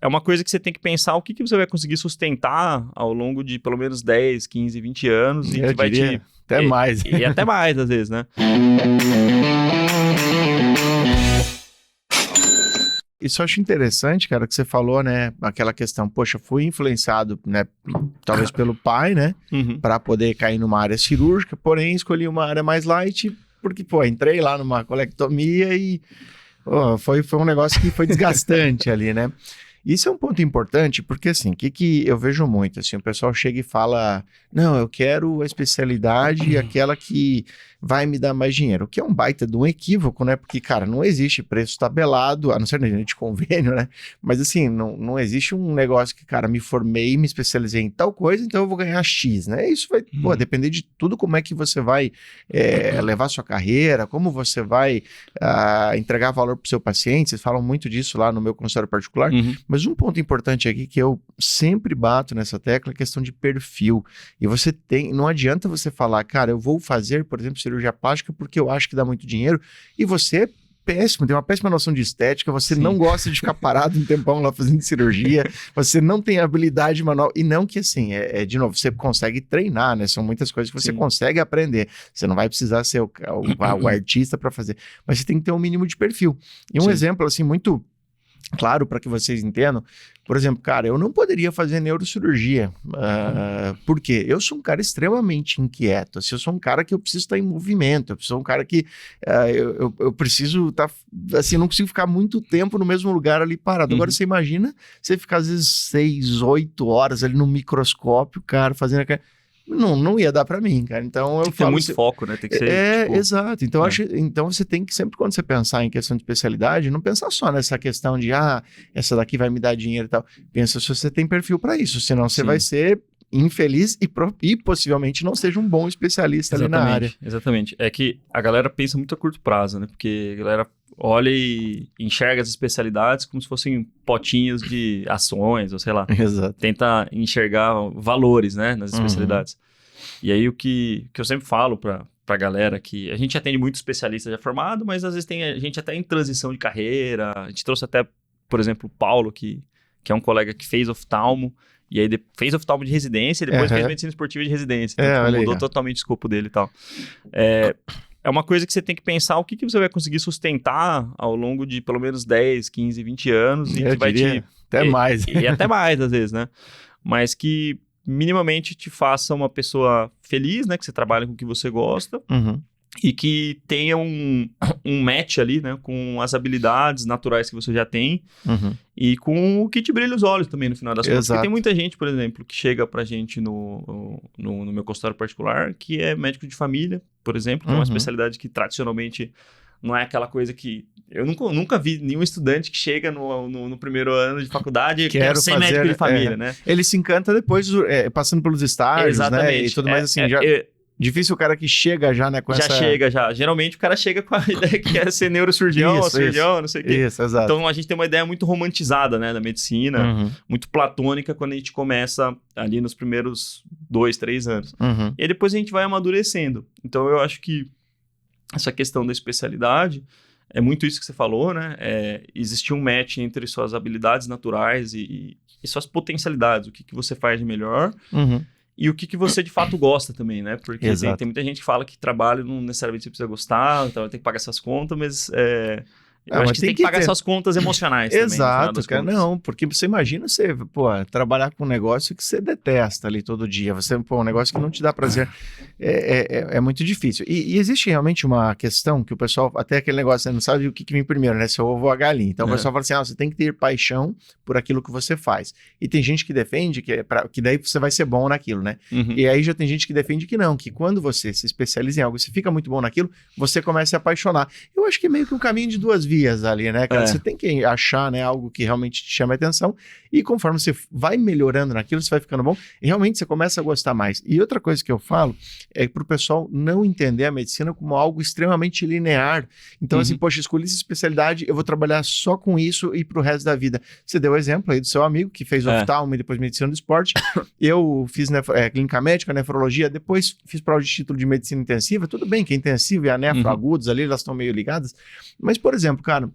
é uma coisa que você tem que pensar o que você vai conseguir sustentar ao longo de pelo menos 10, 15, 20 anos e Eu que vai diria até mais. E até mais, às vezes, né? Isso eu acho interessante, cara, que você falou, né? Aquela questão, poxa, fui influenciado, né? Talvez pelo pai, né? Uhum. Para poder cair numa área cirúrgica, porém escolhi uma área mais light, porque, pô, entrei lá numa colectomia e foi um negócio que foi desgastante ali, né? Isso é um ponto importante, porque assim, o que eu vejo muito, assim, o pessoal chega e fala, não, eu quero a especialidade, aquela que vai me dar mais dinheiro, o que é um baita de um equívoco, né? Porque, cara, não existe preço tabelado, a não ser de convênio, né? Mas assim, não existe um negócio que, cara, me formei, me especializei em tal coisa, então eu vou ganhar X, né? Isso vai, pô, depender de tudo, como é que você vai levar sua carreira, como você vai entregar valor para o seu paciente, vocês falam muito disso lá no meu consultório particular, mas um ponto importante aqui que eu sempre bato nessa tecla é a questão de perfil. E você não adianta você falar, cara, eu vou fazer, por exemplo, cirurgia plástica porque eu acho que dá muito dinheiro, e você é péssimo, tem uma péssima noção de estética, você não gosta de ficar parado um tempão lá fazendo cirurgia, você não tem habilidade manual, e não que assim, de novo, você consegue treinar, né? São muitas coisas que você consegue aprender, você não vai precisar ser o artista para fazer, mas você tem que ter um mínimo de perfil. E um exemplo, assim, muito claro para que vocês entendam, por exemplo, cara, eu não poderia fazer neurocirurgia, por quê? Eu sou um cara extremamente inquieto, assim, eu sou um cara que eu preciso estar em movimento, eu sou um cara que eu preciso estar, assim, eu não consigo ficar muito tempo no mesmo lugar ali parado. Agora você imagina você ficar às vezes 6, 8 horas ali no microscópio, cara, fazendo aquela... Não ia dar pra mim, cara. Então tem que ter muito foco, né? Tem que ser. Exato. Então, então você tem que sempre, quando você pensar em questão de especialidade, não pensar só nessa questão de essa daqui vai me dar dinheiro e tal. Pensa se você tem perfil pra isso, senão você vai ser infeliz e possivelmente não seja um bom especialista ali na área. Exatamente. É que a galera pensa muito a curto prazo, né? Porque a galera olha e enxerga as especialidades como se fossem potinhos de ações, ou sei lá. Exato. Tenta enxergar valores, né, nas especialidades. E aí o que eu sempre falo pra galera, que a gente atende muito especialista já formado, mas às vezes tem a gente até em transição de carreira. A gente trouxe até, por exemplo, o Paulo, que é um colega que fez oftalmo, e aí fez oftalmo de residência, e depois fez medicina esportiva de residência. Então, mudou totalmente o escopo dele e tal. É uma coisa que você tem que pensar o que você vai conseguir sustentar ao longo de pelo menos 10, 15, 20 anos. E eu que vai diria até mais. E até mais, às vezes, né? Mas que minimamente te faça uma pessoa feliz, né? Que você trabalha com o que você gosta. E que tenha um match ali, né? Com as habilidades naturais que você já tem. E com o que te brilha os olhos também, no final das contas. Porque tem muita gente, por exemplo, que chega pra gente no meu consultório particular, que é médico de família, por exemplo, que é uma especialidade que tradicionalmente não é aquela coisa que... Eu nunca vi nenhum estudante que chega no primeiro ano de faculdade e quer ser médico de família, né? Ele se encanta depois, passando pelos estágios, exatamente, né? E tudo mais assim, difícil o cara que chega já, né? Já. Geralmente o cara chega com a ideia que quer ser neurocirurgião, cirurgião, não sei o quê. Isso, exato. Então a gente tem uma ideia muito romantizada, né, da medicina, muito platônica quando a gente começa ali nos primeiros 2, 3 anos. E aí depois a gente vai amadurecendo. Então eu acho que essa questão da especialidade é muito isso que você falou, né? Existir um match entre suas habilidades naturais e suas potencialidades, o que você faz de melhor. E o que você de fato gosta também, né? Porque tem muita gente que fala que trabalho não necessariamente você precisa gostar, então tem que pagar essas contas, mas eu acho que você tem que pagar essas contas emocionais também. Exato, cara. Não, porque você imagina você, trabalhar com um negócio que você detesta ali todo dia. Um negócio que não te dá prazer. É muito difícil. E existe realmente uma questão que o pessoal, até aquele negócio, você não sabe o que vem primeiro, né? Se é o ovo ou a galinha. Então o pessoal fala assim, você tem que ter paixão por aquilo que você faz. E tem gente que defende que daí você vai ser bom naquilo, né? E aí já tem gente que defende que não, que quando você se especializa em algo, você fica muito bom naquilo, você começa a se apaixonar. Eu acho que é meio que um caminho de duas vias ali, né, cara? Você tem que achar, né, algo que realmente te chame a atenção, e conforme você vai melhorando naquilo, você vai ficando bom, e realmente você começa a gostar mais. E outra coisa que eu falo é pro pessoal não entender a medicina como algo extremamente linear. Então, assim, poxa, escolhi essa especialidade, eu vou trabalhar só com isso e pro resto da vida. Você deu o exemplo aí do seu amigo que fez oftalmo e depois medicina do esporte. Eu fiz clínica médica, nefrologia, depois fiz prova de título de medicina intensiva. Tudo bem que é intensiva e a nefro agudos ali, elas estão meio ligadas. Mas, por exemplo, cara,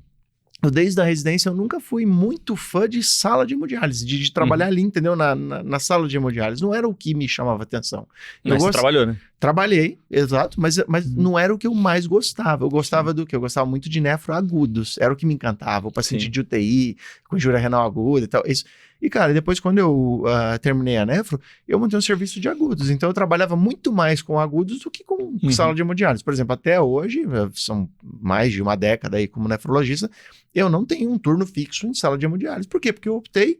desde a residência, eu nunca fui muito fã de sala de hemodiálise, de trabalhar ali, entendeu? Na sala de hemodiálise. Não era o que me chamava atenção. Mas você trabalhou, né? Trabalhei, exato, mas não era o que eu mais gostava. Eu gostava do quê? Eu gostava muito de nefroagudos. Era o que me encantava. O paciente de UTI, com injúria renal aguda e tal. Isso. E, cara, depois quando eu terminei a nefro, eu montei um serviço de agudos. Então, eu trabalhava muito mais com agudos do que com sala de hemodiálise. Por exemplo, até hoje, são mais de uma década aí como nefrologista, eu não tenho um turno fixo em sala de hemodiálise. Por quê? Porque eu optei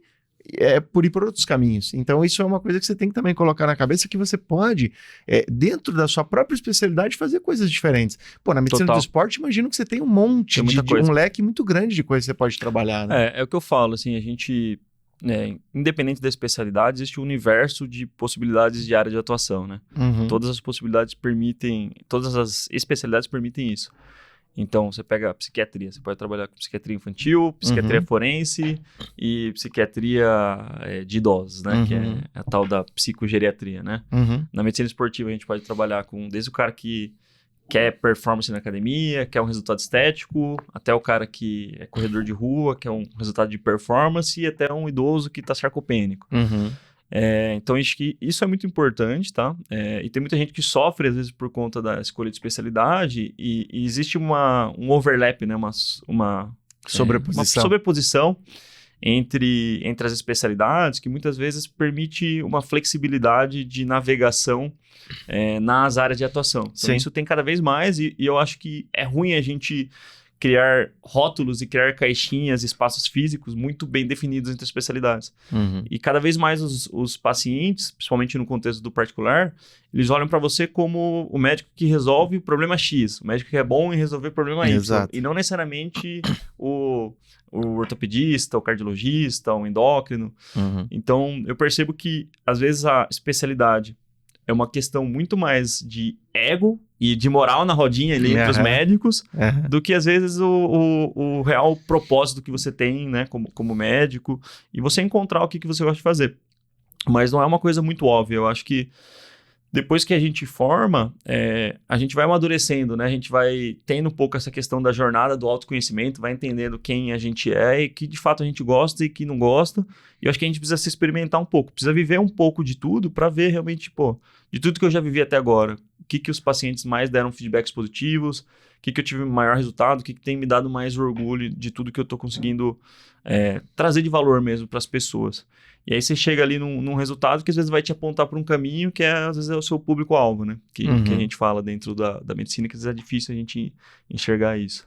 por ir por outros caminhos. Então, isso é uma coisa que você tem que também colocar na cabeça, que você pode, dentro da sua própria especialidade, fazer coisas diferentes. Pô, na medicina do esporte, imagino que você tem um monte um leque muito grande de coisas que você pode trabalhar, né? É o que eu falo, assim, a gente... independente da especialidade, existe um universo de possibilidades de área de atuação, né? Todas as possibilidades permitem, todas as especialidades permitem isso. Então, você pega a psiquiatria, você pode trabalhar com psiquiatria infantil, psiquiatria forense e psiquiatria de idosos, né? Que é a tal da psicogeriatria, né? Na medicina esportiva, a gente pode trabalhar com desde o cara que quer performance na academia, quer um resultado estético, até o cara que é corredor de rua, quer um resultado de performance, e até um idoso que está sarcopênico. Então, acho que isso é muito importante, tá? E tem muita gente que sofre, às vezes, por conta da escolha de especialidade, e existe um overlap, né? Uma sobreposição entre as especialidades, que muitas vezes permite uma flexibilidade de navegação nas áreas de atuação. Então, isso tem cada vez mais, e eu acho que é ruim a gente criar rótulos e criar caixinhas, espaços físicos muito bem definidos entre as especialidades. E cada vez mais os pacientes, principalmente no contexto do particular, eles olham para você como o médico que resolve o problema X, o médico que é bom em resolver o problema Y. Exato. E não necessariamente o ortopedista, o cardiologista, o endócrino. Então, eu percebo que, às vezes, a especialidade é uma questão muito mais de ego e de moral na rodinha ali entre os médicos, do que, às vezes, o real propósito que você tem, né, como médico, e você encontrar o que você gosta de fazer. Mas não é uma coisa muito óbvia. Eu acho que depois que a gente forma, a gente vai amadurecendo, né? A gente vai tendo um pouco essa questão da jornada do autoconhecimento, vai entendendo quem a gente é e que de fato a gente gosta e que não gosta. E eu acho que a gente precisa se experimentar um pouco, precisa viver um pouco de tudo para ver realmente, de tudo que eu já vivi até agora, o que os pacientes mais deram feedbacks positivos, o que eu tive maior resultado, o que tem me dado mais orgulho de tudo que eu estou conseguindo trazer de valor mesmo para as pessoas. E aí você chega ali num resultado que às vezes vai te apontar para um caminho que às vezes é o seu público-alvo, né? Que a gente fala dentro da medicina, que às vezes é difícil a gente enxergar isso.